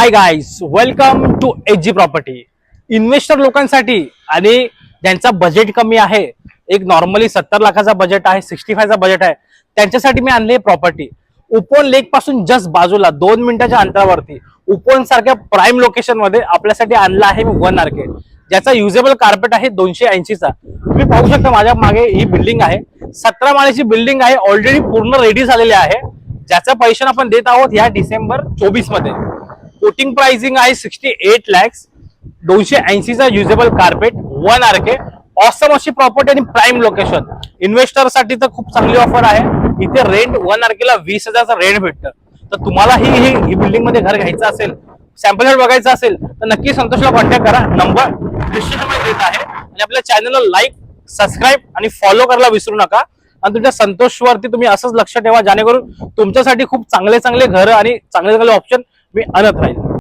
High guys, welcome to AG property. Investor लोकांसाठी आणि ज्यांचा बजेट कमी आहे, एक नॉर्मली 70 लाखाचा बजेट आहे, 65चा बजेट आहे, त्यांच्यासाठी मी आणली प्रॉपर्टी उपवन लेक पासून जस्ट बाजूला 2 मिनिटाच्या अंतरावरती उपवन सारख्या प्राईम लोकेशन मध्ये आपल्यासाठी आणला आहे मी वन आर्केड, ज्याचा युजेबल कार्पेट आहे 280चा. तुम्ही पाहू शकता माझ्या मागे ही बिल्डिंग आहे, 17 माळ्याची बिल्डिंग आहे, ऑलरेडी पूर्ण रेडी झालेली आहे, ज्याचा पैसे आपण देत आहोत या डिसेंबर 24 मध्ये. कोटिंग प्राइसिंग आहे 68 लॅक्स, 280चा usable carpet, one RK, awesome अशी प्रॉपर्टी आणि प्राईम लोकेशन. इन्व्हेस्टर साठी तर खूप चांगली ऑफर आहे. इथे रेंट वन आरकेला 20,000चा रेंट भेटतं. तर तुम्हाला ही बिल्डिंग मध्ये घर घ्यायचं असेल, सॅम्पल घर बघायचं असेल तर नक्की संतोषला कॉन्टॅक्ट करा. नंबर डिस्क्रिप्शन देत आहे आणि आपल्या चॅनलला लाईक, सबस्क्राईब आणि फॉलो करायला विसरू नका. आणि तुमच्या संतोषवरती तुम्ही असंच लक्ष ठेवा, जेणेकरून तुमच्यासाठी खूप चांगले घर आणि चांगले ऑप्शन मी आणत राहील.